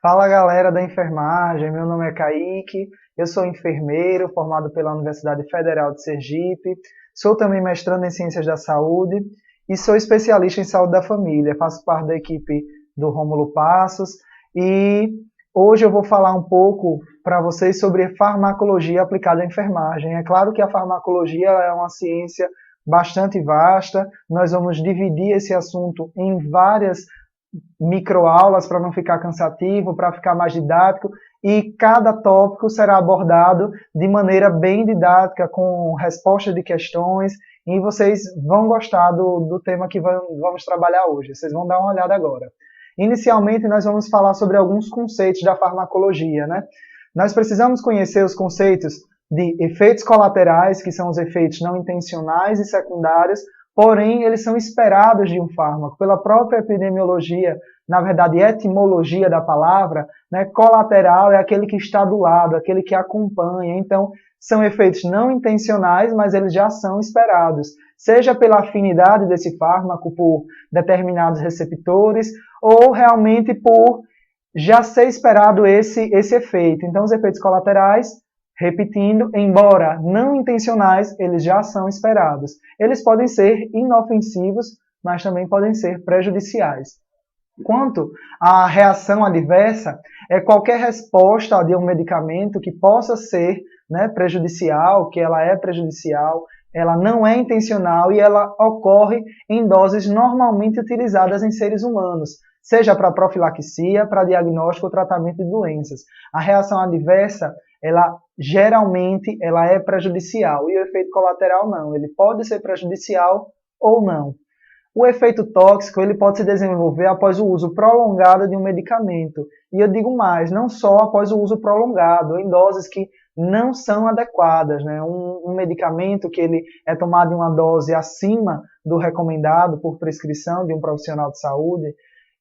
Fala galera da enfermagem, meu nome é Kaique, eu sou enfermeiro formado pela Universidade Federal de Sergipe, sou também mestrando em Ciências da Saúde e sou especialista em saúde da família, faço parte da equipe do Rômulo Passos e hoje eu vou falar um pouco para vocês sobre farmacologia aplicada à enfermagem. É claro que a farmacologia é uma ciência bastante vasta, nós vamos dividir esse assunto em várias microaulas para não ficar cansativo, para ficar mais didático, e cada tópico será abordado de maneira bem didática, com respostas de questões, e vocês vão gostar do tema que vamos trabalhar hoje. Vocês vão dar uma olhada agora. Inicialmente, nós vamos falar sobre alguns conceitos da farmacologia, né? Nós precisamos conhecer os conceitos de efeitos colaterais, que são os efeitos não intencionais e secundários, porém, eles são esperados de um fármaco. Pela própria epidemiologia, na verdade, etimologia da palavra, né, colateral é aquele que está do lado, aquele que acompanha. Então, são efeitos não intencionais, mas eles já são esperados, seja pela afinidade desse fármaco por determinados receptores, ou realmente por já ser esperado esse efeito. Então, os efeitos colaterais, repetindo, embora não intencionais, eles já são esperados. Eles podem ser inofensivos, mas também podem ser prejudiciais. Quanto à reação adversa, é qualquer resposta de um medicamento que possa ser, né, prejudicial, que ela é prejudicial, ela não é intencional e ela ocorre em doses normalmente utilizadas em seres humanos, seja para profilaxia, para diagnóstico ou tratamento de doenças. A reação adversa, ela geralmente ela é prejudicial e o efeito colateral não. Ele pode ser prejudicial ou não. O efeito tóxico ele pode se desenvolver após o uso prolongado de um medicamento. E eu digo mais, não só após o uso prolongado, em doses que não são adequadas. Né? Um medicamento que ele é tomado em uma dose acima do recomendado por prescrição de um profissional de saúde,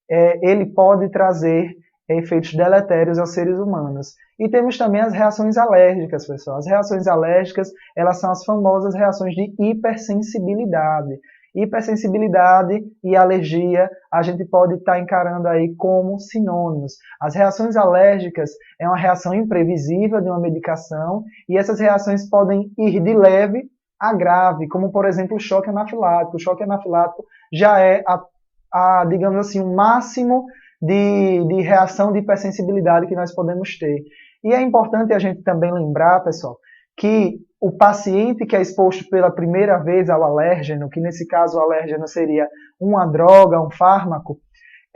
ele pode trazer efeitos deletérios aos seres humanos. E temos também as reações alérgicas, pessoal. As reações alérgicas, elas são as famosas reações de hipersensibilidade. Hipersensibilidade e alergia, a gente pode estar encarando aí como sinônimos. As reações alérgicas é uma reação imprevisível de uma medicação e essas reações podem ir de leve a grave, como por exemplo o choque anafilático. O choque anafilático já é digamos assim, o máximo de reação de hipersensibilidade que nós podemos ter. E é importante a gente também lembrar, pessoal, que o paciente que é exposto pela primeira vez ao alérgeno, que nesse caso o alérgeno seria uma droga, um fármaco,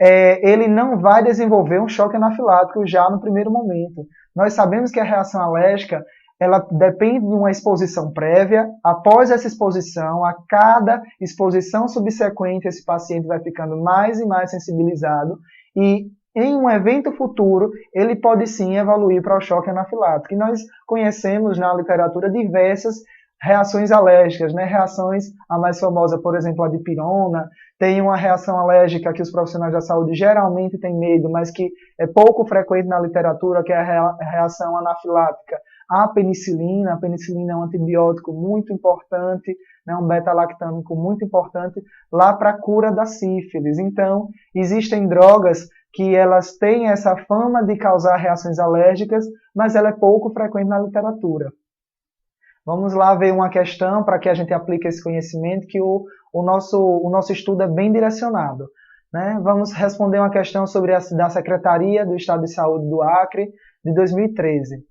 ele não vai desenvolver um choque anafilático já no primeiro momento. Nós sabemos que a reação alérgica ela depende de uma exposição prévia. Após essa exposição, a cada exposição subsequente, esse paciente vai ficando mais e mais sensibilizado e em um evento futuro, ele pode sim evoluir para o choque anafilático. E nós conhecemos na literatura diversas reações alérgicas, né? Reações, a mais famosa, por exemplo, a dipirona, tem uma reação alérgica que os profissionais da saúde geralmente têm medo, mas que é pouco frequente na literatura, que é a reação anafilática à penicilina. A penicilina é um antibiótico muito importante, né, um beta-lactâmico muito importante lá para a cura da sífilis. Então, existem drogas que elas têm essa fama de causar reações alérgicas, mas ela é pouco frequente na literatura. Vamos lá ver uma questão para que a gente aplique esse conhecimento, que o nosso estudo é bem direcionado. Né? Vamos responder uma questão sobre da Secretaria do Estado de Saúde do Acre, de 2013.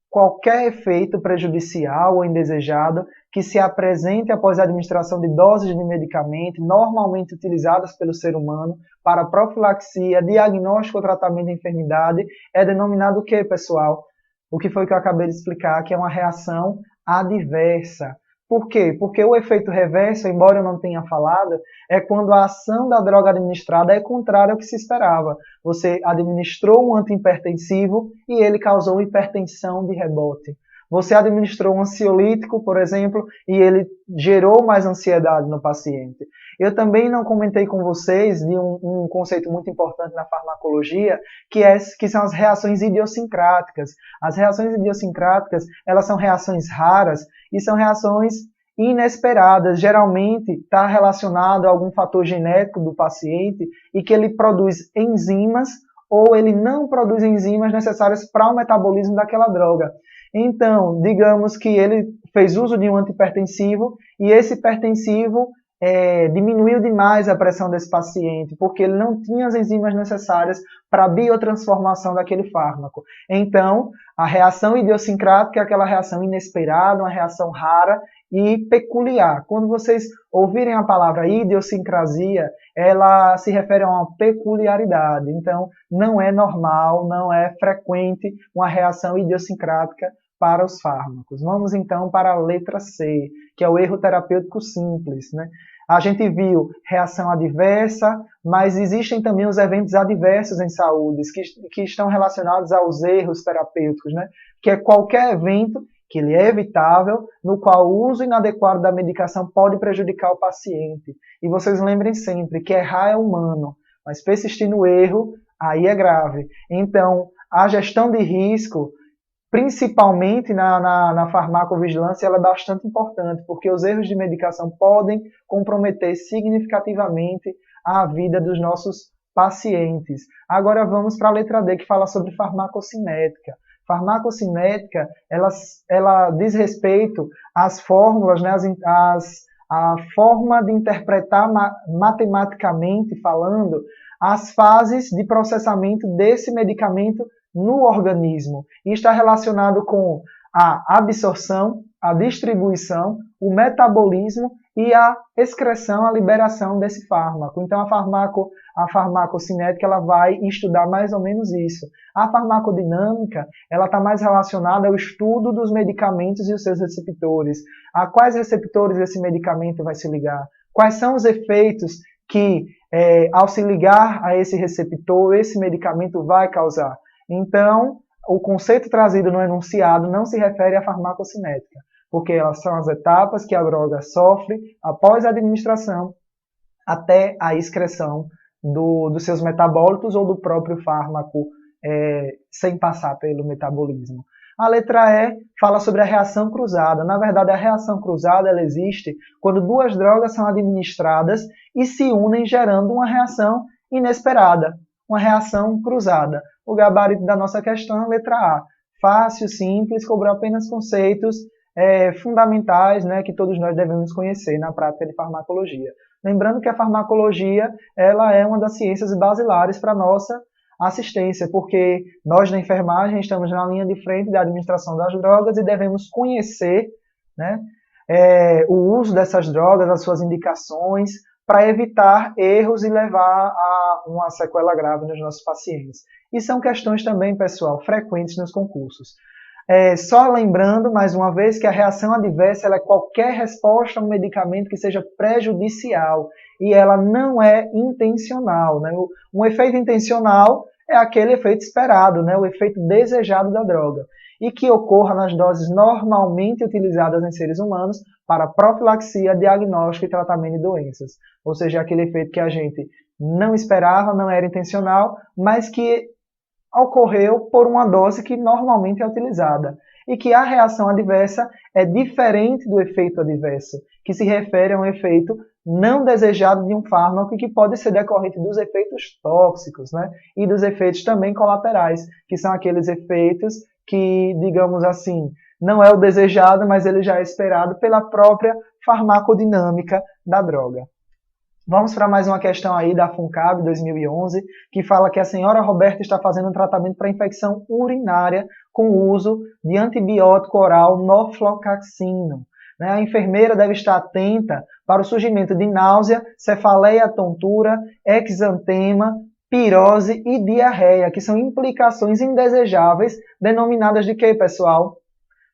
Qualquer efeito prejudicial ou indesejado que se apresente após a administração de doses de medicamento normalmente utilizadas pelo ser humano para profilaxia, diagnóstico ou tratamento de enfermidade é denominado o que, pessoal? O que foi que eu acabei de explicar, que é uma reação adversa. Por quê? Porque o efeito reverso, embora eu não tenha falado, é quando a ação da droga administrada é contrária ao que se esperava. Você administrou um antihipertensivo e ele causou hipertensão de rebote. Você administrou um ansiolítico, por exemplo, e ele gerou mais ansiedade no paciente. Eu também não comentei com vocês de um conceito muito importante na farmacologia, que são as reações idiosincráticas. As reações idiosincráticas, elas são reações raras e são reações inesperadas. Geralmente está relacionado a algum fator genético do paciente e que ele produz enzimas ou ele não produz enzimas necessárias para o metabolismo daquela droga. Então, digamos que ele fez uso de um antihipertensivo e esse hipertensivo diminuiu demais a pressão desse paciente, porque ele não tinha as enzimas necessárias para a biotransformação daquele fármaco. Então, a reação idiosincrática é aquela reação inesperada, uma reação rara e peculiar. Quando vocês ouvirem a palavra idiosincrasia, ela se refere a uma peculiaridade. Então, não é normal, não é frequente uma reação idiosincrática para os fármacos. Vamos então para a letra C, que é o erro terapêutico simples, né? A gente viu reação adversa, mas existem também os eventos adversos em saúde, que estão relacionados aos erros terapêuticos, né? Que é qualquer evento que ele é evitável, no qual o uso inadequado da medicação pode prejudicar o paciente. E vocês lembrem sempre que errar é humano, mas persistir no erro, aí é grave. Então, a gestão de risco, principalmente na farmacovigilância, ela é bastante importante, porque os erros de medicação podem comprometer significativamente a vida dos nossos pacientes. Agora vamos para a letra D, que fala sobre farmacocinética. Farmacocinética, ela diz respeito às fórmulas, né, a forma de interpretar matematicamente falando as fases de processamento desse medicamento no organismo, e está relacionado com a absorção, a distribuição, o metabolismo e a excreção, a liberação desse fármaco. Então, a farmacocinética ela vai estudar mais ou menos isso. A farmacodinâmica ela está mais relacionada ao estudo dos medicamentos e os seus receptores. A quais receptores esse medicamento vai se ligar? Quais são os efeitos que, ao se ligar a esse receptor, esse medicamento vai causar? Então, o conceito trazido no enunciado não se refere à farmacocinética, porque elas são as etapas que a droga sofre após a administração até a excreção dos seus metabólitos ou do próprio fármaco sem passar pelo metabolismo. A letra E fala sobre a reação cruzada. Na verdade, a reação cruzada ela existe quando duas drogas são administradas e se unem gerando uma reação inesperada, uma reação cruzada. O gabarito da nossa questão é a letra A. Fácil, simples, cobrou apenas conceitos fundamentais, né, que todos nós devemos conhecer na prática de farmacologia. Lembrando que a farmacologia ela é uma das ciências basilares para a nossa assistência, porque nós na enfermagem estamos na linha de frente da administração das drogas e devemos conhecer, né, o uso dessas drogas, as suas indicações, para evitar erros e levar a uma sequela grave nos nossos pacientes. E são questões também, pessoal, frequentes nos concursos. Só lembrando, mais uma vez, que a reação adversa ela é qualquer resposta a um medicamento que seja prejudicial e ela não é intencional, né? Um efeito intencional é aquele efeito esperado, né? O efeito desejado da droga, e que ocorra nas doses normalmente utilizadas em seres humanos para profilaxia, diagnóstico e tratamento de doenças. Ou seja, aquele efeito que a gente não esperava, não era intencional, mas que ocorreu por uma dose que normalmente é utilizada. E que a reação adversa é diferente do efeito adverso, que se refere a um efeito não desejado de um fármaco e que pode ser decorrente dos efeitos tóxicos, né? E dos efeitos também colaterais, que são aqueles efeitos que, digamos assim, não é o desejado, mas ele já é esperado pela própria farmacodinâmica da droga. Vamos para mais uma questão aí da FUNCAB 2011, que fala que a senhora Roberta está fazendo um tratamento para infecção urinária com o uso de antibiótico oral norfloxacino. A enfermeira deve estar atenta para o surgimento de náusea, cefaleia, tontura, exantema, pirose e diarreia, que são implicações indesejáveis, denominadas de quê, pessoal?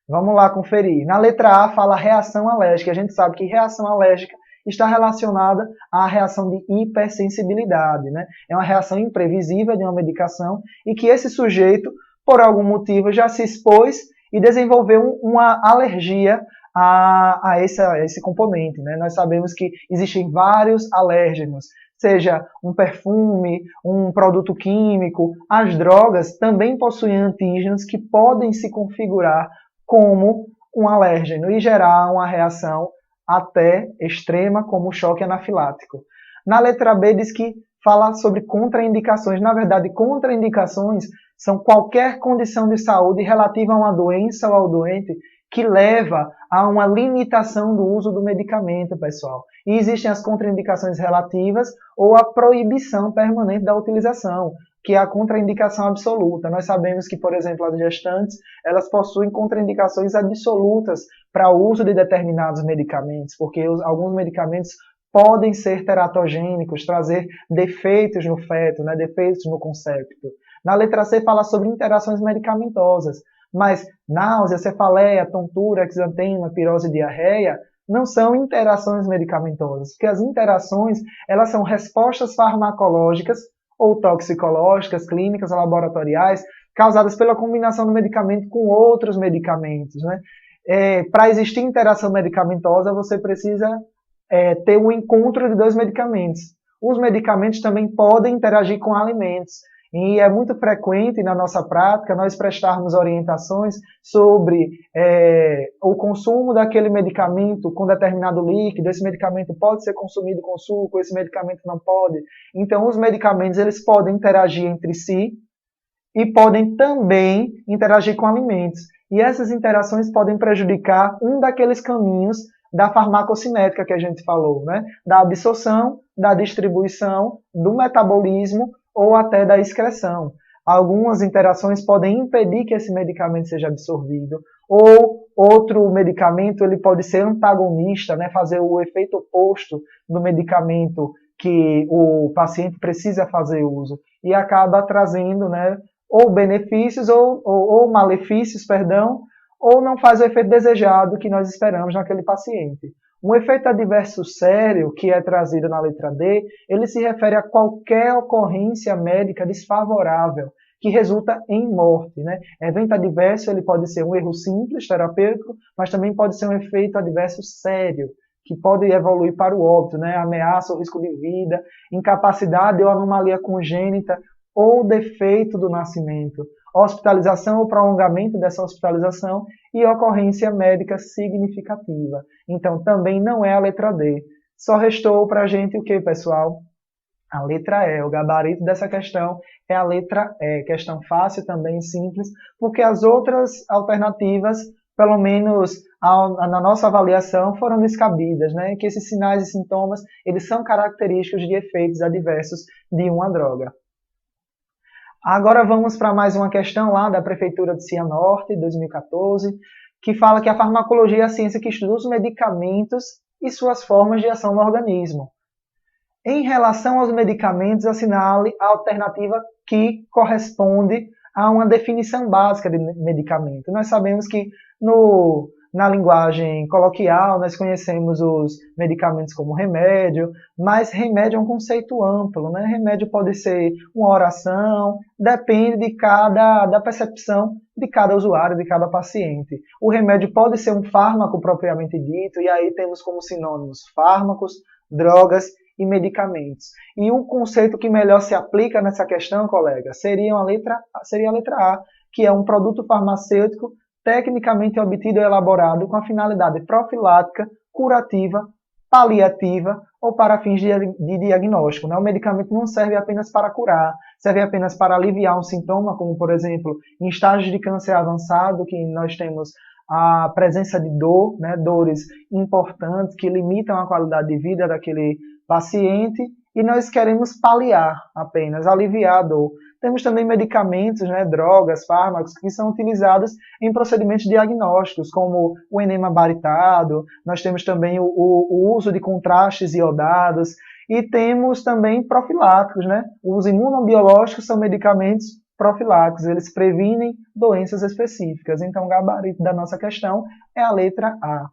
Vamos lá conferir. Na letra A fala reação alérgica. A gente sabe que reação alérgica está relacionada à reação de hipersensibilidade, né? É uma reação imprevisível de uma medicação e que esse sujeito, por algum motivo, já se expôs e desenvolveu uma alergia a esse componente, né? Nós sabemos que existem vários alérgenos, seja um perfume, um produto químico, as drogas também possuem antígenos que podem se configurar como um alérgeno e gerar uma reação até extrema, como o choque anafilático. Na letra B diz que fala sobre contraindicações. Na verdade, contraindicações são qualquer condição de saúde relativa a uma doença ou ao doente que leva a uma limitação do uso do medicamento, pessoal. E existem as contraindicações relativas ou a proibição permanente da utilização, que é a contraindicação absoluta. Nós sabemos que, por exemplo, as gestantes, elas possuem contraindicações absolutas para o uso de determinados medicamentos, porque alguns medicamentos podem ser teratogênicos, trazer defeitos no feto, né, defeitos no concepto. Na letra C fala sobre interações medicamentosas, mas náusea, cefaleia, tontura, exantema, pirose e diarreia não são interações medicamentosas, porque as interações elas são respostas farmacológicas ou toxicológicas, clínicas ou laboratoriais, causadas pela combinação do medicamento com outros medicamentos. Né? Para existir interação medicamentosa, você precisa ter um encontro de dois medicamentos. Os medicamentos também podem interagir com alimentos. E é muito frequente na nossa prática nós prestarmos orientações sobre o consumo daquele medicamento com determinado líquido, esse medicamento pode ser consumido com suco, esse medicamento não pode. Então, os medicamentos eles podem interagir entre si e podem também interagir com alimentos. E essas interações podem prejudicar um daqueles caminhos da farmacocinética que a gente falou, né? Da absorção, da distribuição, do metabolismo ou até da excreção. Algumas interações podem impedir que esse medicamento seja absorvido, ou outro medicamento ele pode ser antagonista, né, fazer o efeito oposto do medicamento que o paciente precisa fazer uso, e acaba trazendo, né, ou benefícios ou malefícios, perdão, ou não faz o efeito desejado que nós esperamos naquele paciente. Um efeito adverso sério, que é trazido na letra D, ele se refere a qualquer ocorrência médica desfavorável, que resulta em morte. Né? Evento adverso ele pode ser um erro simples, terapêutico, mas também pode ser um efeito adverso sério, que pode evoluir para o óbito, né? Ameaça ou risco de vida, incapacidade ou anomalia congênita, ou defeito do nascimento, hospitalização ou prolongamento dessa hospitalização e ocorrência médica significativa. Então, também não é a letra D. Só restou para a gente o que, pessoal? A letra E. O gabarito dessa questão é a letra E. Questão fácil também, simples, porque as outras alternativas, pelo menos na nossa avaliação, foram descabidas, né? Que esses sinais e sintomas, eles são característicos de efeitos adversos de uma droga. Agora vamos para mais uma questão lá da Prefeitura de Cianorte, 2014, que fala que a farmacologia é a ciência que estuda os medicamentos e suas formas de ação no organismo. Em relação aos medicamentos, assinale a alternativa que corresponde a uma definição básica de medicamento. Nós sabemos que na linguagem coloquial nós conhecemos os medicamentos como remédio, mas remédio é um conceito amplo, né? Remédio pode ser uma oração, depende da percepção de cada usuário, de cada paciente. O remédio pode ser um fármaco propriamente dito, e aí temos como sinônimos fármacos, drogas e medicamentos. E o conceito que melhor se aplica nessa questão, colega, seria a letra A, que é um produto farmacêutico tecnicamente obtido e elaborado com a finalidade profilática, curativa, paliativa ou para fins de diagnóstico. Né? O medicamento não serve apenas para curar, serve apenas para aliviar um sintoma, como, por exemplo, em estágios de câncer avançado, que nós temos a presença de dor, né? Dores importantes que limitam a qualidade de vida daquele paciente, e nós queremos paliar apenas, aliviar a dor. Temos também medicamentos, né, drogas, fármacos, que são utilizados em procedimentos diagnósticos, como o enema baritado, nós temos também o uso de contrastes iodados, e temos também profiláticos, né? Os imunobiológicos são medicamentos profiláticos, eles previnem doenças específicas. Então, o gabarito da nossa questão é a letra A.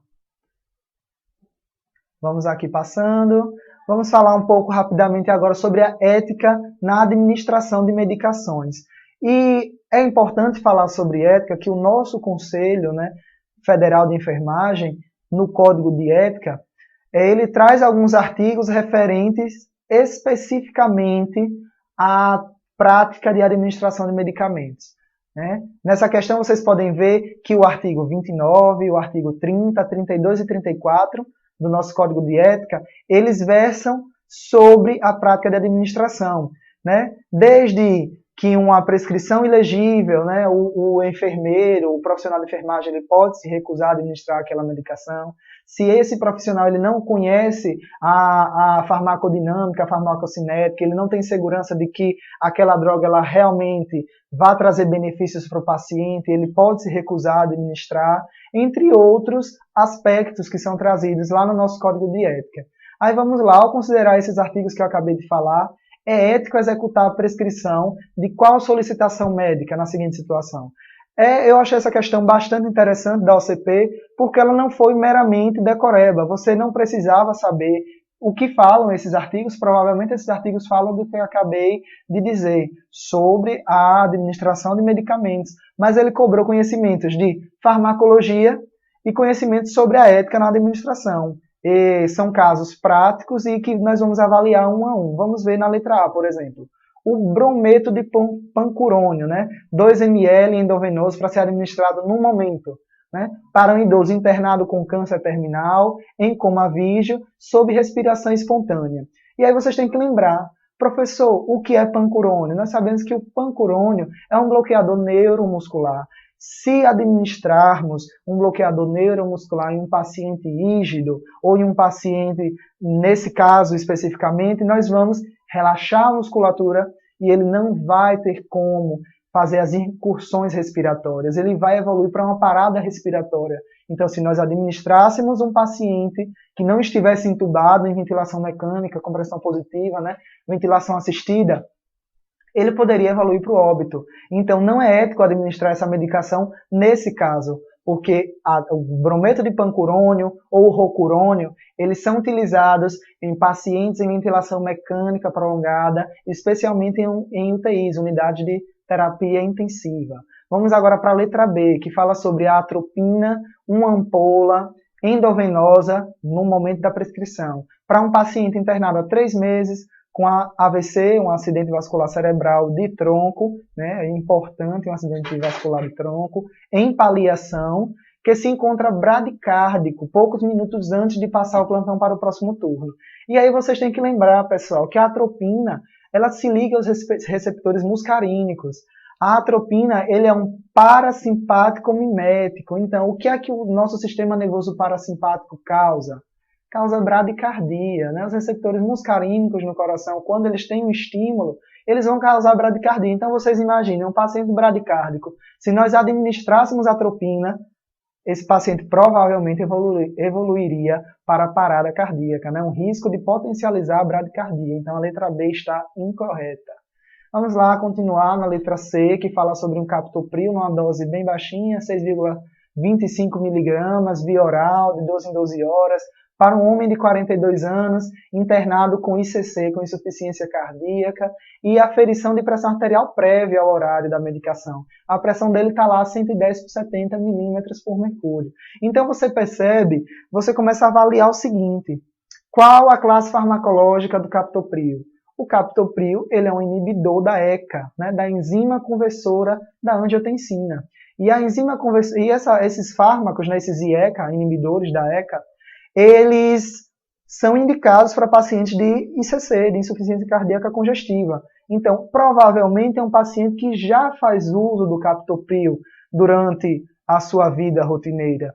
Vamos aqui passando. Vamos falar um pouco rapidamente agora sobre a ética na administração de medicações. E é importante falar sobre ética que o nosso Conselho, né, Federal de Enfermagem, no Código de Ética, ele traz alguns artigos referentes especificamente à prática de administração de medicamentos. Né? Nessa questão vocês podem ver que o artigo 29, o artigo 30, 32 e 34 do nosso Código de Ética, eles versam sobre a prática de administração, né? Desde que uma prescrição ilegível, né, o enfermeiro, o profissional de enfermagem, ele pode se recusar a administrar aquela medicação. Se esse profissional ele não conhece a farmacodinâmica, a farmacocinética, ele não tem segurança de que aquela droga ela realmente vai trazer benefícios para o paciente, ele pode se recusar a administrar, entre outros aspectos que são trazidos lá no nosso Código de Ética. Aí vamos lá, ao considerar esses artigos que eu acabei de falar, é ético executar a prescrição de qual solicitação médica na seguinte situação? Eu achei essa questão bastante interessante da OCP, porque ela não foi meramente decoreba. Você não precisava saber o que falam esses artigos. Provavelmente esses artigos falam do que eu acabei de dizer sobre a administração de medicamentos. Mas ele cobrou conhecimentos de farmacologia e conhecimentos sobre a ética na administração. E são casos práticos e que nós vamos avaliar um a um. Vamos ver na letra A, por exemplo. O brometo de pancurônio, né? 2 ml endovenoso para ser administrado no momento, né? Para um idoso internado com câncer terminal, em coma vígio, sob respiração espontânea. E aí vocês têm que lembrar, professor, o que é pancurônio? Nós sabemos que o pancurônio é um bloqueador neuromuscular. Se administrarmos um bloqueador neuromuscular em um paciente rígido ou em um paciente, nesse caso especificamente, nós vamos relaxar a musculatura e ele não vai ter como fazer as incursões respiratórias, ele vai evoluir para uma parada respiratória. Então, se nós administrássemos um paciente que não estivesse entubado em ventilação mecânica, compressão positiva, né, ventilação assistida, ele poderia evoluir para o óbito. Então, não é ético administrar essa medicação nesse caso, porque o brometo de pancurônio ou o rocurônio, eles são utilizados em pacientes em ventilação mecânica prolongada, especialmente em UTIs, unidade de terapia intensiva. Vamos agora para a letra B, que fala sobre a atropina, uma ampola endovenosa no momento da prescrição. Para um paciente internado há 3 meses, com AVC, um acidente vascular cerebral de tronco, né, é importante um acidente vascular de tronco, em paliação, que se encontra bradicárdico, poucos minutos antes de passar o plantão para o próximo turno. E aí vocês têm que lembrar, pessoal, que a atropina, ela se liga aos receptores muscarínicos. A atropina, ele é um parasimpático mimético. Então, o que é que o nosso sistema nervoso parasimpático causa? Causa bradicardia, né? Os receptores muscarínicos no coração, quando eles têm um estímulo, eles vão causar bradicardia. Então, vocês imaginem, um paciente bradicárdico, se nós administrássemos atropina, esse paciente provavelmente evoluiria para a parada cardíaca, né? Um risco de potencializar a bradicardia. Então, a letra B está incorreta. Vamos lá continuar na letra C, que fala sobre um captopril numa dose bem baixinha, 6,25 miligramas, via oral, de 12 em 12 horas, para um homem de 42 anos, internado com ICC, com insuficiência cardíaca, e aferição de pressão arterial prévia ao horário da medicação. A pressão dele está lá 110 por 70 milímetros por mercúrio. Então você percebe, você começa a avaliar o seguinte: qual a classe farmacológica do captopril? O captopril, ele é um inibidor da ECA, né, da enzima conversora da angiotensina. E a enzima esses fármacos, né, esses IECA, inibidores da ECA, eles são indicados para pacientes de ICC, de insuficiência cardíaca congestiva. Então, provavelmente é um paciente que já faz uso do captopril durante a sua vida rotineira.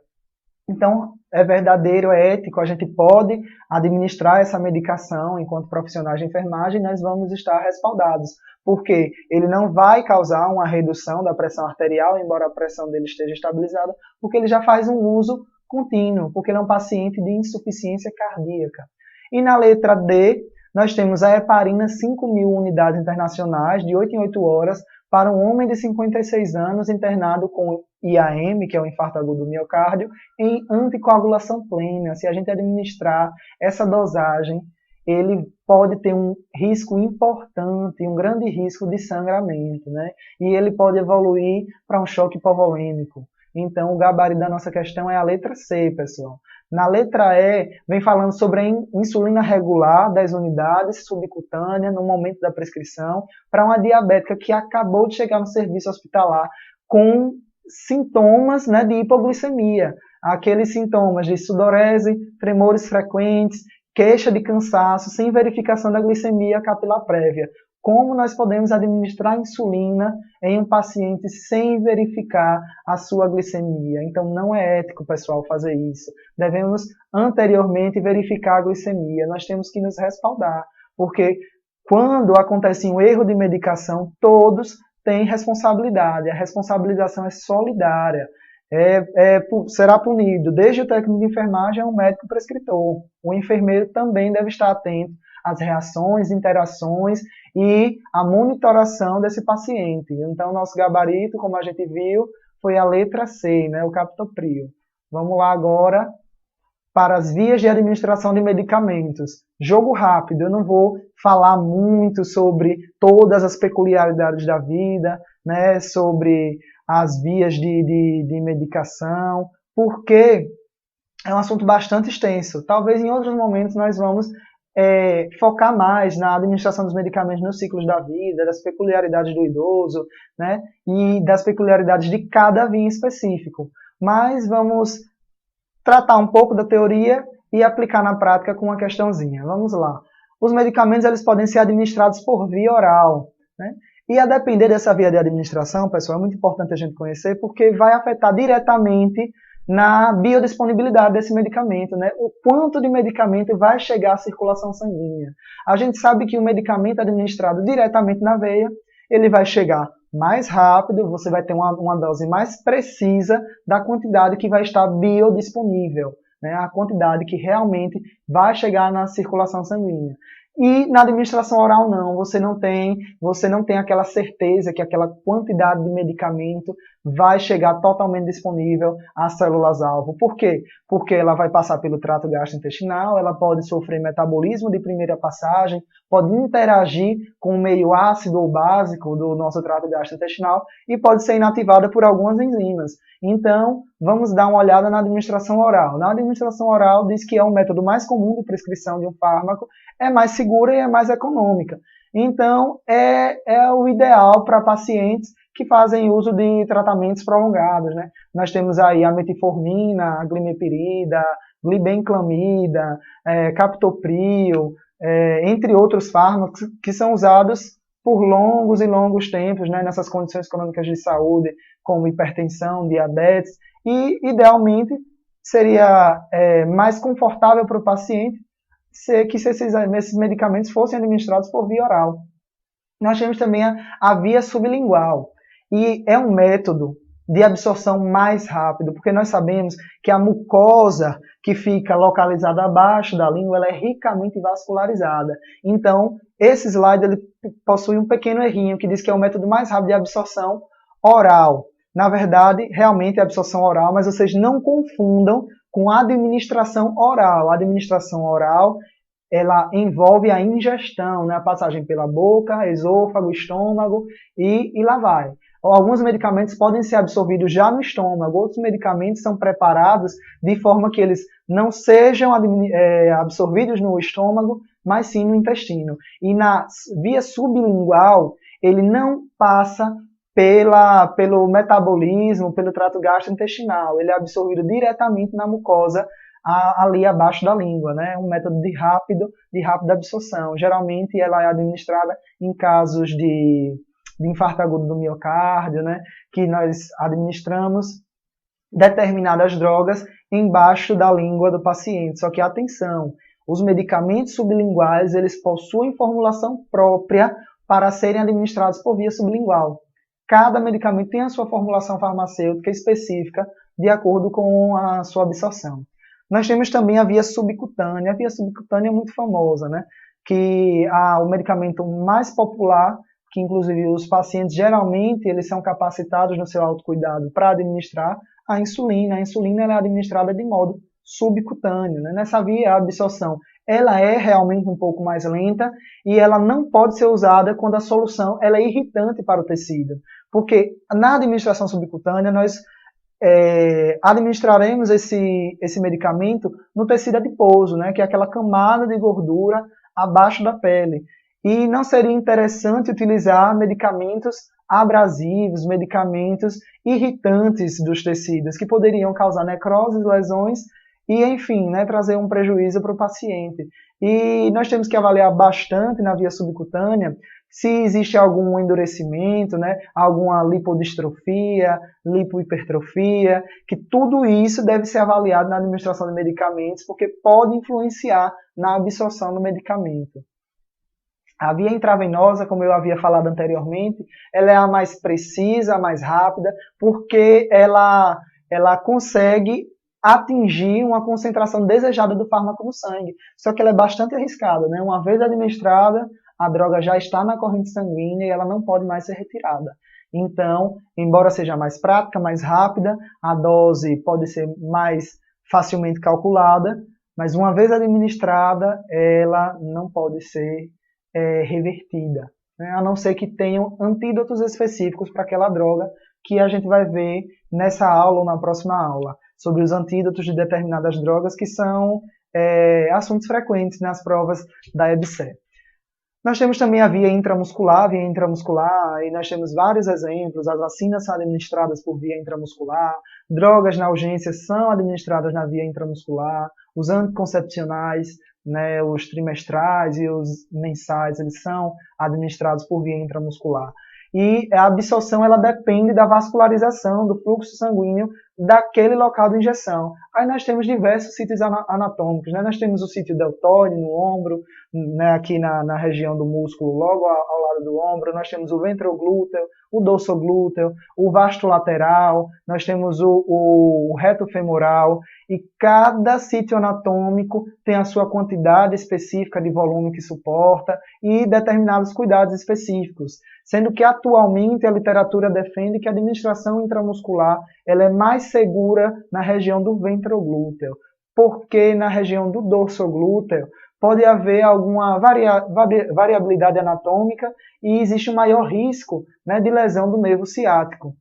Então, é verdadeiro, é ético, a gente pode administrar essa medicação enquanto profissionais de enfermagem, nós vamos estar respaldados, porque ele não vai causar uma redução da pressão arterial, embora a pressão dele esteja estabilizada, porque ele já faz um uso contínuo, porque ele é um paciente de insuficiência cardíaca. E na letra D, nós temos a heparina 5.000 unidades internacionais, de 8 em 8 horas, para um homem de 56 anos internado com IAM, que é o infarto agudo do miocárdio, em anticoagulação plena. Se a gente administrar essa dosagem, ele pode ter um risco importante, um grande risco de sangramento, né? E ele pode evoluir para um choque hipovolêmico. Então, o gabarito da nossa questão é a letra C, pessoal. Na letra E, vem falando sobre a insulina regular, 10 unidades, subcutânea, no momento da prescrição, para uma diabética que acabou de chegar no serviço hospitalar com sintomas, né, de hipoglicemia. Aqueles sintomas de sudorese, tremores frequentes, queixa de cansaço, sem verificação da glicemia capilar prévia. Como nós podemos administrar insulina em um paciente sem verificar a sua glicemia? Então, não é ético, pessoal, fazer isso. Devemos, anteriormente, verificar a glicemia. Nós temos que nos respaldar, porque quando acontece um erro de medicação, todos têm responsabilidade. A responsabilização é solidária. Será punido desde o técnico de enfermagem ao médico prescritor. O enfermeiro também deve estar atento às reações, interações e à monitoração desse paciente. Então, nosso gabarito, como a gente viu, foi a letra C, né, o captopril. Vamos lá agora para as vias de administração de medicamentos. Jogo rápido, eu não vou falar muito sobre todas as peculiaridades da vida, né, sobre as vias de medicação, porque é um assunto bastante extenso. Talvez em outros momentos nós vamos focar mais na administração dos medicamentos nos ciclos da vida, das peculiaridades do idoso, né, e das peculiaridades de cada via em específico. Mas vamos tratar um pouco da teoria e aplicar na prática com uma questãozinha. Vamos lá. Os medicamentos eles podem ser administrados por via oral, né? E a depender dessa via de administração, pessoal, é muito importante a gente conhecer, porque vai afetar diretamente na biodisponibilidade desse medicamento, né? O quanto de medicamento vai chegar à circulação sanguínea. A gente sabe que o medicamento administrado diretamente na veia, ele vai chegar mais rápido, você vai ter uma dose mais precisa da quantidade que vai estar biodisponível, né? A quantidade que realmente vai chegar na circulação sanguínea. E na administração oral não, você não tem aquela certeza que aquela quantidade de medicamento vai chegar totalmente disponível às células-alvo. Por quê? Porque ela vai passar pelo trato gastrointestinal, ela pode sofrer metabolismo de primeira passagem, pode interagir com o meio ácido ou básico do nosso trato gastrointestinal e pode ser inativada por algumas enzimas. Então, vamos dar uma olhada na administração oral. Na administração oral diz que é o método mais comum de prescrição de um fármaco, é mais segura e é mais econômica. Então, é o ideal para pacientes que fazem uso de tratamentos prolongados, né? Nós temos aí a metformina, a glimepirida, glibenclamida, captopril, entre outros fármacos que são usados por longos e longos tempos, né, nessas condições crônicas de saúde, como hipertensão, diabetes, e idealmente seria mais confortável para o paciente que esses medicamentos fossem administrados por via oral. Nós temos também a via sublingual, e é um método de absorção mais rápido, porque nós sabemos que a mucosa que fica localizada abaixo da língua, ela é ricamente vascularizada. Então, esse slide ele possui um pequeno errinho que diz que é o método mais rápido de absorção oral. Na verdade, realmente é absorção oral, mas vocês não confundam com a administração oral. A administração oral, ela envolve a ingestão, né? A passagem pela boca, esôfago, estômago e lá vai. Alguns medicamentos podem ser absorvidos já no estômago, outros medicamentos são preparados de forma que eles não sejam absorvidos no estômago, mas sim no intestino. E na via sublingual, ele não passa pelo metabolismo, pelo trato gastrointestinal, ele é absorvido diretamente na mucosa, ali abaixo da língua, né? Um método de rápida absorção. Geralmente ela é administrada em casos de infarto agudo do miocárdio, né? Que nós administramos determinadas drogas embaixo da língua do paciente. Só que atenção, os medicamentos sublinguais eles possuem formulação própria para serem administrados por via sublingual. Cada medicamento tem a sua formulação farmacêutica específica de acordo com a sua absorção. Nós temos também a via subcutânea. A via subcutânea é muito famosa, né? Que o medicamento mais popular, que inclusive os pacientes geralmente eles são capacitados no seu autocuidado para administrar a insulina. A insulina ela é administrada de modo subcutâneo, né? Nessa via a absorção ela é realmente um pouco mais lenta e ela não pode ser usada quando a solução ela é irritante para o tecido. Porque na administração subcutânea nós administraremos esse medicamento no tecido adiposo, né, que é aquela camada de gordura abaixo da pele. E não seria interessante utilizar medicamentos abrasivos, medicamentos irritantes dos tecidos, que poderiam causar necroses, lesões e, enfim, né, trazer um prejuízo para o paciente. E nós temos que avaliar bastante na via subcutânea se existe algum endurecimento, né, alguma lipodistrofia, lipohipertrofia, que tudo isso deve ser avaliado na administração de medicamentos, porque pode influenciar na absorção do medicamento. A via intravenosa, como eu havia falado anteriormente, ela é a mais precisa, a mais rápida, porque ela consegue atingir uma concentração desejada do fármaco no sangue. Só que ela é bastante arriscada, né? Uma vez administrada, a droga já está na corrente sanguínea e ela não pode mais ser retirada. Então, embora seja mais prática, mais rápida, a dose pode ser mais facilmente calculada, mas uma vez administrada, ela não pode ser revertida, né? A não ser que tenham antídotos específicos para aquela droga, que a gente vai ver nessa aula ou na próxima aula, sobre os antídotos de determinadas drogas, que são assuntos frequentes nas provas da EBSER. Nós temos também a via intramuscular, e nós temos vários exemplos. As vacinas são administradas por via intramuscular, drogas na urgência são administradas na via intramuscular, os anticoncepcionais, né, os trimestrais e os mensais, eles são administrados por via intramuscular. E a absorção ela depende da vascularização, do fluxo sanguíneo daquele local de injeção. Aí nós temos diversos sítios anatômicos, né? Nós temos o sítio deltoide no ombro, né, aqui na região do músculo, logo ao lado do ombro. Nós temos o ventroglúteo, o dorsoglúteo, o vasto lateral, nós temos o reto femoral, e cada sítio anatômico tem a sua quantidade específica de volume que suporta e determinados cuidados específicos, sendo que atualmente a literatura defende que a administração intramuscular ela é mais segura na região do ventroglúteo, porque na região do dorsoglúteo pode haver alguma variabilidade anatômica e existe um maior risco, né, de lesão do nervo ciático.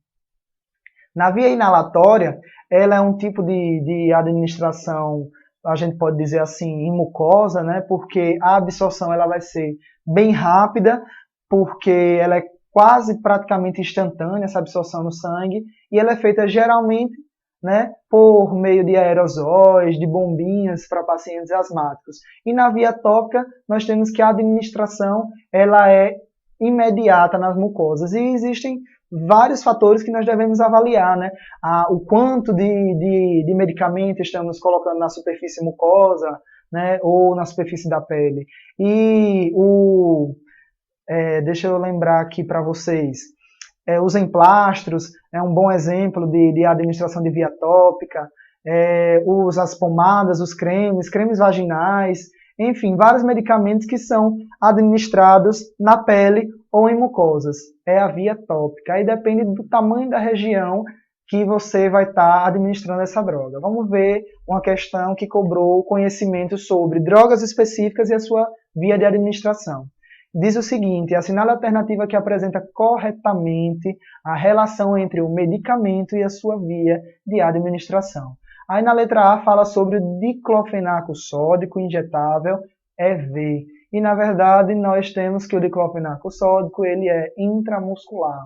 Na via inalatória, ela é um tipo de administração, a gente pode dizer assim, em mucosa, né, porque a absorção ela vai ser bem rápida, porque ela é quase praticamente instantânea, essa absorção no sangue, e ela é feita geralmente, né, por meio de aerosóis, de bombinhas para pacientes asmáticos. E na via tópica, nós temos que a administração ela é imediata nas mucosas. E existem vários fatores que nós devemos avaliar, né? O quanto de medicamento estamos colocando na superfície mucosa, né, ou na superfície da pele. E deixa eu lembrar aqui para vocês, os emplastros é um bom exemplo de administração de via tópica, as pomadas, os cremes vaginais, enfim, vários medicamentos que são administrados na pele ou em mucosas. É a via tópica. Aí depende do tamanho da região que você vai estar administrando essa droga. Vamos ver uma questão que cobrou conhecimento sobre drogas específicas e a sua via de administração. Diz o seguinte: assinale a alternativa que apresenta corretamente a relação entre o medicamento e a sua via de administração. Aí na letra A fala sobre o diclofenaco sódico injetável EV. E na verdade nós temos que o diclofenaco sódico ele é intramuscular.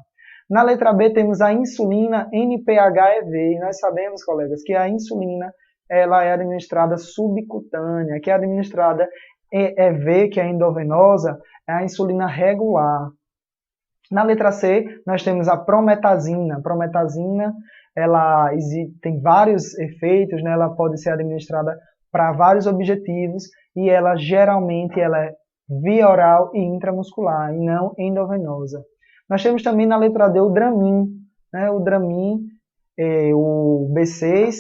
Na letra B temos a insulina NPHEV. E nós sabemos, colegas, que a insulina ela é administrada subcutânea, que é administrada EV, que é endovenosa, é a insulina regular. Na letra C, nós temos a prometazina. A prometazina ela tem vários efeitos, né? Ela pode ser administrada para vários objetivos e ela geralmente ela é via oral e intramuscular, e não endovenosa. Nós temos também na letra D o Dramin. Né? O Dramin, o B6,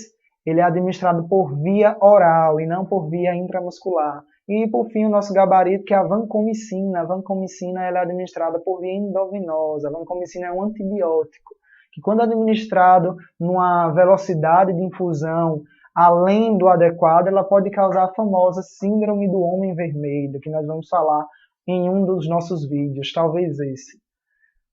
ele é administrado por via oral e não por via intramuscular. E, por fim, o nosso gabarito, que é a vancomicina. A vancomicina ela é administrada por via endovenosa. A vancomicina é um antibiótico, que quando administrado numa velocidade de infusão além do adequado, ela pode causar a famosa síndrome do homem vermelho, que nós vamos falar em um dos nossos vídeos, talvez esse.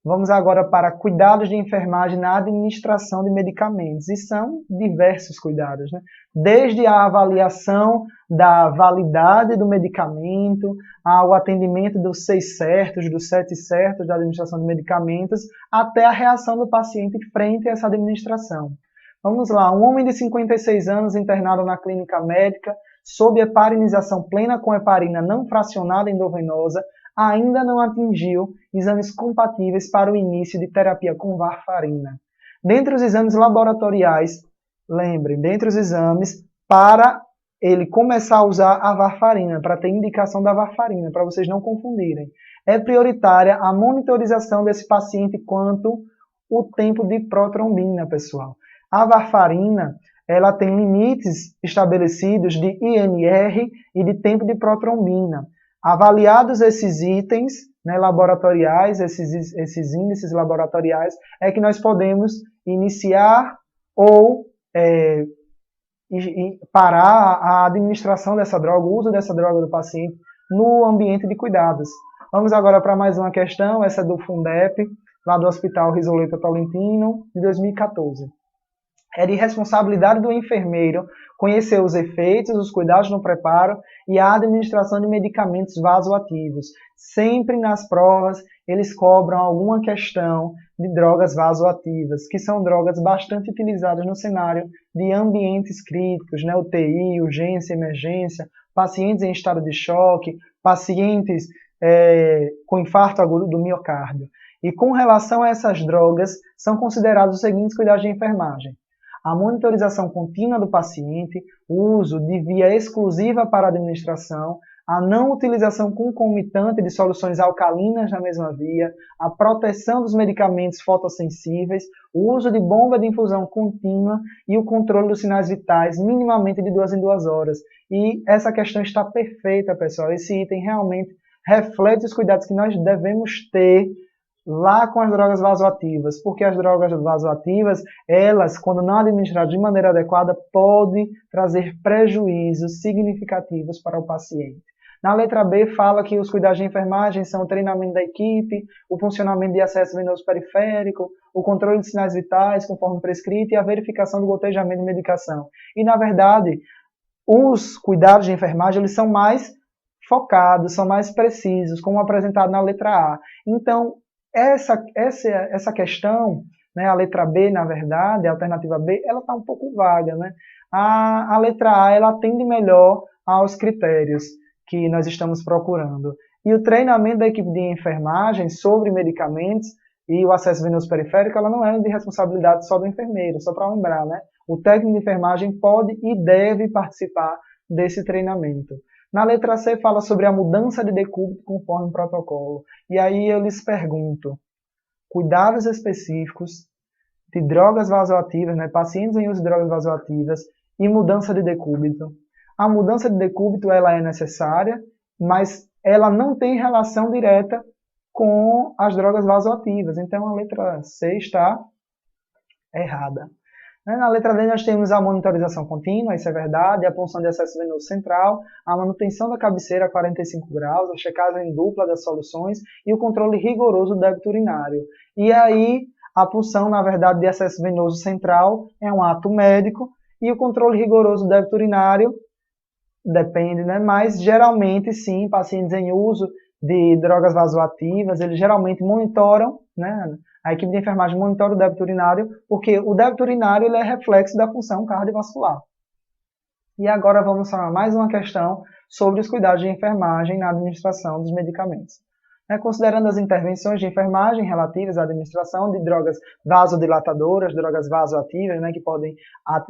Vamos agora para cuidados de enfermagem na administração de medicamentos. E são diversos cuidados, né? Desde a avaliação da validade do medicamento, ao atendimento dos 6 certos, dos 7 certos da administração de medicamentos, até a reação do paciente frente a essa administração. Vamos lá, um homem de 56 anos internado na clínica médica sob heparinização plena com heparina não fracionada endovenosa ainda não atingiu exames compatíveis para o início de terapia com varfarina. Dentre os exames laboratoriais, lembrem, dentre os exames para ele começar a usar a varfarina, para ter indicação da varfarina, para vocês não confundirem. É prioritária a monitorização desse paciente quanto o tempo de protrombina, pessoal. A varfarina, ela tem limites estabelecidos de INR e de tempo de protrombina. Avaliados esses itens, né, laboratoriais, esses índices laboratoriais, é que nós podemos iniciar ou parar a administração dessa droga, o uso dessa droga do paciente no ambiente de cuidados. Vamos agora para mais uma questão, essa é do Fundep, lá do Hospital Risoleta Tolentino, de 2014. É de responsabilidade do enfermeiro conhecer os efeitos, os cuidados no preparo e a administração de medicamentos vasoativos. Sempre nas provas eles cobram alguma questão de drogas vasoativas, que são drogas bastante utilizadas no cenário de ambientes críticos, né? UTI, urgência, emergência, pacientes em estado de choque, pacientes com infarto agudo do miocárdio. E com relação a essas drogas, são considerados os seguintes cuidados de enfermagem: a monitorização contínua do paciente, o uso de via exclusiva para a administração, a não utilização concomitante de soluções alcalinas na mesma via, a proteção dos medicamentos fotossensíveis, o uso de bomba de infusão contínua e o controle dos sinais vitais minimamente de 2 em 2 horas. E essa questão está perfeita, pessoal. Esse item realmente reflete os cuidados que nós devemos ter lá com as drogas vasoativas, porque as drogas vasoativas, elas, quando não administradas de maneira adequada, podem trazer prejuízos significativos para o paciente. Na letra B, fala que os cuidados de enfermagem são o treinamento da equipe, o funcionamento de acesso venoso periférico, o controle de sinais vitais, conforme prescrito, e a verificação do gotejamento de medicação. E, na verdade, os cuidados de enfermagem eles são mais focados, são mais precisos, como apresentado na letra A. Então, essa questão, né, a letra B, na verdade, a alternativa B, ela está um pouco vaga, né? A letra A, ela atende melhor aos critérios que nós estamos procurando. E o treinamento da equipe de enfermagem sobre medicamentos e o acesso venoso periférico, ela não é de responsabilidade só do enfermeiro, só para lembrar, né? O técnico de enfermagem pode e deve participar desse treinamento. Na letra C fala sobre a mudança de decúbito conforme o protocolo. E aí eu lhes pergunto, cuidados específicos de drogas vasoativas, né, pacientes em uso de drogas vasoativas e mudança de decúbito. A mudança de decúbito ela é necessária, mas ela não tem relação direta com as drogas vasoativas. Então a letra C está errada. Na letra D nós temos a monitorização contínua, isso é verdade, a punção de acesso venoso central, a manutenção da cabeceira a 45 graus, a checagem dupla das soluções e o controle rigoroso do débito urinário. E aí, a punção, na verdade, de acesso venoso central é um ato médico e o controle rigoroso do débito urinário depende, né? Mas geralmente, sim, pacientes em uso de drogas vasoativas, eles geralmente monitoram, né? A equipe de enfermagem monitora o débito urinário, porque o débito urinário ele é reflexo da função cardiovascular. E agora vamos falar mais uma questão sobre os cuidados de enfermagem na administração dos medicamentos. Considerando as intervenções de enfermagem relativas à administração de drogas vasodilatadoras, drogas vasoativas, né, que podem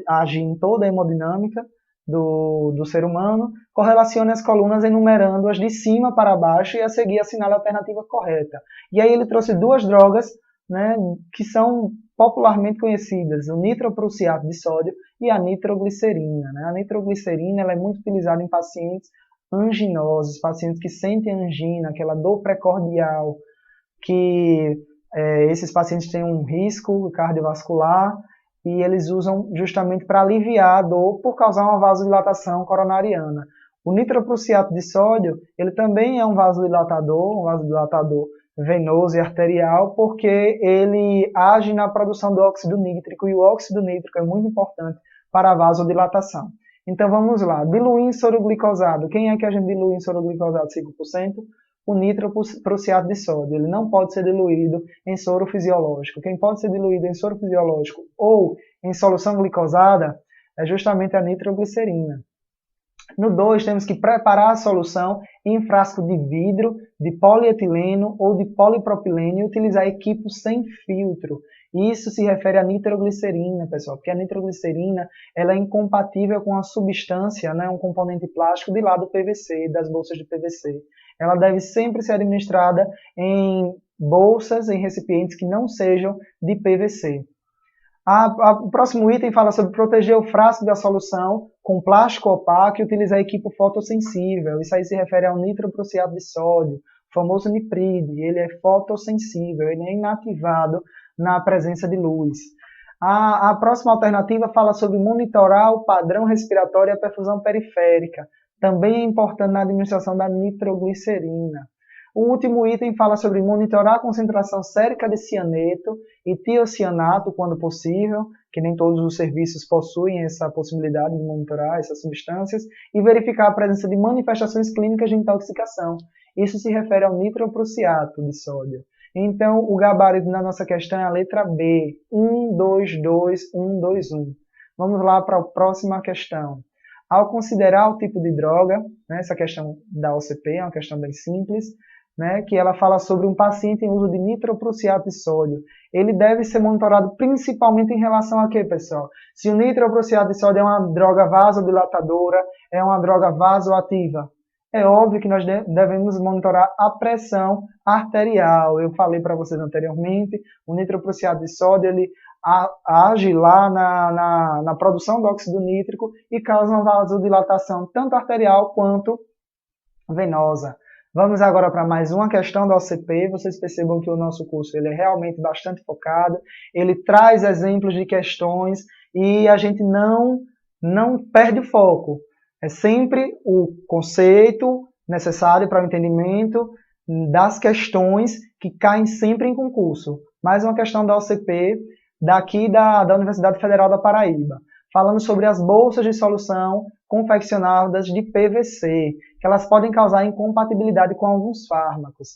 agir em toda a hemodinâmica do ser humano, correlacione as colunas enumerando-as de cima para baixo e a seguir assinale a alternativa correta. E aí ele trouxe duas drogas, né, que são popularmente conhecidas, o nitroprusiato de sódio e a nitroglicerina. Né? A nitroglicerina ela é muito utilizada em pacientes anginosos, pacientes que sentem angina, aquela dor precordial, que esses pacientes têm um risco cardiovascular e eles usam justamente para aliviar a dor por causar uma vasodilatação coronariana. O nitroprusiato de sódio, ele também é um vasodilatador venoso e arterial, porque ele age na produção do óxido nítrico, e o óxido nítrico é muito importante para a vasodilatação. Então vamos lá, diluir em soro glicosado. Quem é que a gente dilui em soro glicosado 5%? O nitroprusiato de sódio. Ele não pode ser diluído em soro fisiológico. Quem pode ser diluído em soro fisiológico ou em solução glicosada é justamente a nitroglicerina. No 2, temos que preparar a solução em frasco de vidro, de polietileno ou de polipropileno e utilizar equipo sem filtro. Isso se refere à nitroglicerina, pessoal, porque a nitroglicerina ela é incompatível com a substância, né, um componente plástico de lá do PVC, das bolsas de PVC. Ela deve sempre ser administrada em bolsas, em recipientes que não sejam de PVC. O próximo item fala sobre proteger o frasco da solução com plástico opaco e utilizar equipo fotossensível. Isso aí se refere ao nitroprussiato de sódio, o famoso nipride. Ele é fotossensível, ele é inativado na presença de luz. A próxima alternativa fala sobre monitorar o padrão respiratório e a perfusão periférica. Também é importante na administração da nitroglicerina. O último item fala sobre monitorar a concentração sérica de cianeto e tiocianato quando possível, que nem todos os serviços possuem essa possibilidade de monitorar essas substâncias, e verificar a presença de manifestações clínicas de intoxicação. Isso se refere ao nitroprussiato de sódio. Então, o gabarito na nossa questão é a letra B, 122121. Vamos lá para a próxima questão. Ao considerar o tipo de droga, né, essa questão da OCP é uma questão bem simples, né, que ela fala sobre um paciente em uso de nitroprussiato de sódio. Ele deve ser monitorado principalmente em relação a quê, pessoal? Se o nitroprussiato de sódio é uma droga vasodilatadora, é uma droga vasoativa, é óbvio que nós devemos monitorar a pressão arterial. Eu falei para vocês anteriormente, o nitroprussiato de sódio ele age lá na produção do óxido nítrico e causa uma vasodilatação tanto arterial quanto venosa. Vamos agora para mais uma questão da OCP. Vocês percebam que o nosso curso ele é realmente bastante focado, ele traz exemplos de questões e a gente não perde o foco. É sempre o conceito necessário para o entendimento das questões que caem sempre em concurso. Mais uma questão da OCP, daqui da Universidade Federal da Paraíba, falando sobre as bolsas de solução confeccionadas de PVC, que elas podem causar incompatibilidade com alguns fármacos.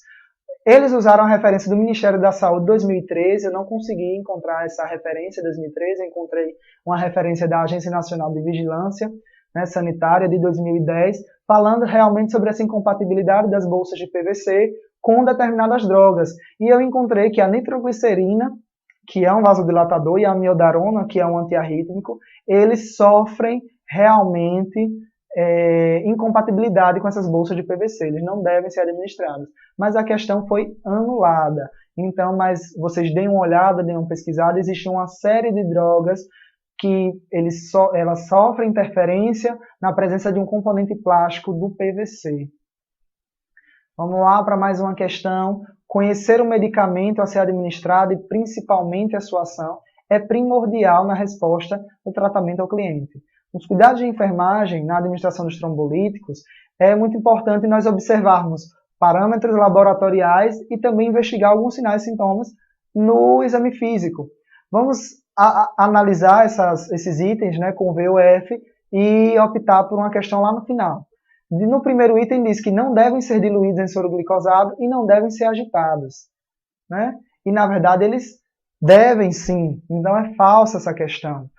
Eles usaram a referência do Ministério da Saúde 2013, eu não consegui encontrar essa referência 2013, eu encontrei uma referência da Agência Nacional de Vigilância, né, Sanitária de 2010, falando realmente sobre essa incompatibilidade das bolsas de PVC com determinadas drogas. E eu encontrei que a nitroglicerina, que é um vasodilatador, e a amiodarona, que é um antiarrítmico, eles sofrem realmente incompatibilidade com essas bolsas de PVC, eles não devem ser administrados. Mas a questão foi anulada. Então, mas vocês deem uma olhada, deem uma pesquisada, existe uma série de drogas que elas sofrem interferência na presença de um componente plástico do PVC. Vamos lá para mais uma questão. Conhecer o medicamento a ser administrado e principalmente a sua ação é primordial na resposta do tratamento ao cliente. Nos cuidados de enfermagem, na administração dos trombolíticos, é muito importante nós observarmos parâmetros laboratoriais e também investigar alguns sinais e sintomas no exame físico. Vamos analisar esses itens, né, com VOF e optar por uma questão lá no final. No primeiro item diz que não devem ser diluídos em soro glicosado e não devem ser agitados, né? E na verdade eles devem sim, então é falsa essa questão.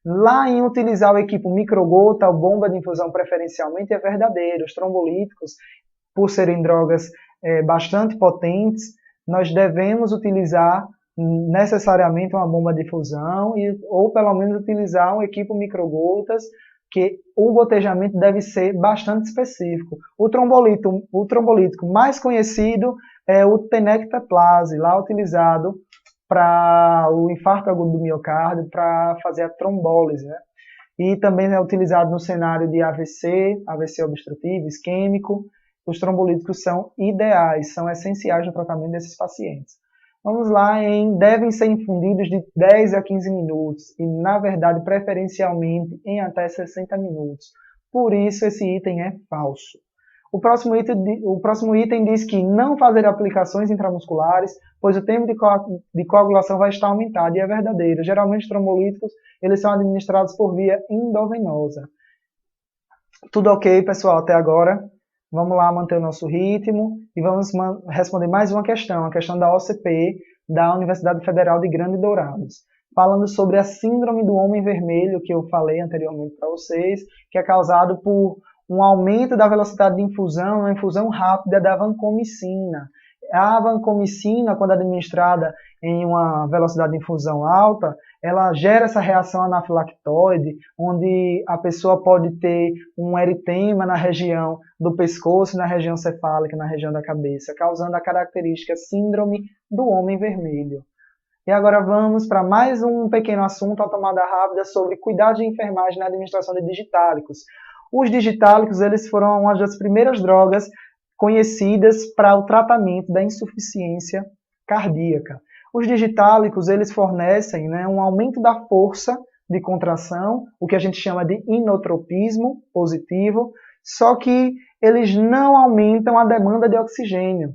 Lá em utilizar o equipo microgota ou bomba de infusão preferencialmente é verdadeiro. Os trombolíticos, por serem drogas bastante potentes, nós devemos utilizar necessariamente uma bomba de infusão ou pelo menos utilizar um equipo microgotas, que o gotejamento deve ser bastante específico. O trombolítico mais conhecido é o tenecteplase, lá utilizado para o infarto agudo do miocárdio, para fazer a trombólise, né? E também é utilizado no cenário de AVC obstrutivo, isquêmico. Os trombolíticos são ideais, são essenciais no tratamento desses pacientes. Vamos lá devem ser infundidos de 10 a 15 minutos e, na verdade, preferencialmente em até 60 minutos. Por isso, esse item é falso. O próximo item diz que não fazer aplicações intramusculares, pois o tempo de coagulação vai estar aumentado, e é verdadeiro. Geralmente, os trombolíticos eles são administrados por via endovenosa. Tudo ok, pessoal, até agora? Vamos lá manter o nosso ritmo e vamos responder mais uma questão, a questão da OCP da Universidade Federal de Grande Dourados. falando sobre a síndrome do homem vermelho, que eu falei anteriormente para vocês, que é causado por um aumento da velocidade de infusão, uma infusão rápida da vancomicina. A vancomicina, quando administrada em uma velocidade de infusão alta, ela gera essa reação anafilactoide, onde a pessoa pode ter um eritema na região do pescoço, na região cefálica, na região da cabeça, causando a característica síndrome do homem vermelho. E agora vamos para mais um pequeno assunto, a tomada rápida, sobre cuidado de enfermagem na administração de digitálicos. Os digitálicos, eles foram uma das primeiras drogas conhecidas para o tratamento da insuficiência cardíaca. Os digitálicos, eles fornecem, né, um aumento da força de contração, o que a gente chama de inotropismo positivo, só que eles não aumentam a demanda de oxigênio.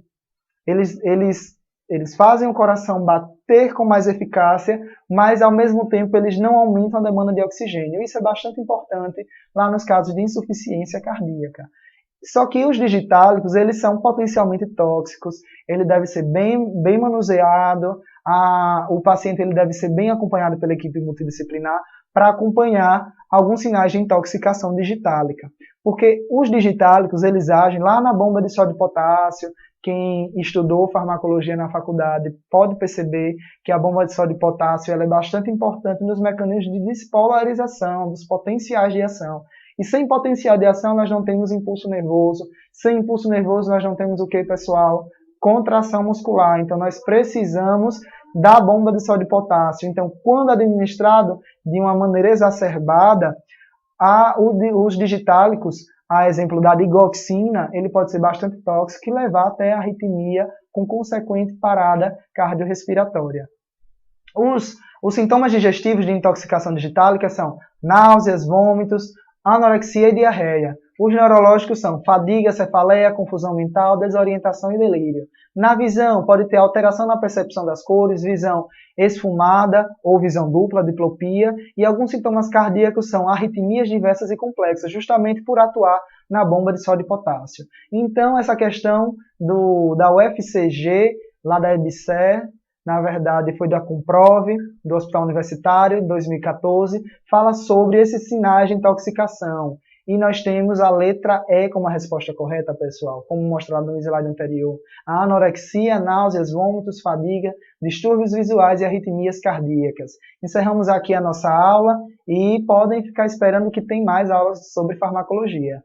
Eles fazem o coração bater com mais eficácia, mas ao mesmo tempo eles não aumentam a demanda de oxigênio. Isso é bastante importante lá nos casos de insuficiência cardíaca. Só que os digitálicos, eles são potencialmente tóxicos, ele deve ser bem manuseado, o paciente ele deve ser bem acompanhado pela equipe multidisciplinar para acompanhar alguns sinais de intoxicação digitálica. Porque os digitálicos, eles agem lá na bomba de sódio e potássio. Quem estudou farmacologia na faculdade pode perceber que a bomba de sódio e potássio ela é bastante importante nos mecanismos de despolarização, dos potenciais de ação. E sem potencial de ação nós não temos impulso nervoso. Sem impulso nervoso nós não temos o que, pessoal? Contração muscular. Então nós precisamos da bomba de sódio e potássio. Então, quando administrado de uma maneira exacerbada, os digitálicos, a exemplo da digoxina, ele pode ser bastante tóxico e levar até a arritmia com consequente parada cardiorrespiratória. Os sintomas digestivos de intoxicação digitálica são náuseas, vômitos, anorexia e diarreia. Os neurológicos são fadiga, cefaleia, confusão mental, desorientação e delírio. Na visão, pode ter alteração na percepção das cores, visão esfumada ou visão dupla, diplopia, e alguns sintomas cardíacos são arritmias diversas e complexas, justamente por atuar na bomba de sódio e potássio. Então, essa questão da UFCG, lá da EBSER, na verdade foi da Comprove, do Hospital Universitário, em 2014, fala sobre esses sinais de intoxicação. E nós temos a letra E como a resposta correta, pessoal, como mostrado no slide anterior. A anorexia, náuseas, vômitos, fadiga, distúrbios visuais e arritmias cardíacas. Encerramos aqui a nossa aula e podem ficar esperando que tem mais aulas sobre farmacologia.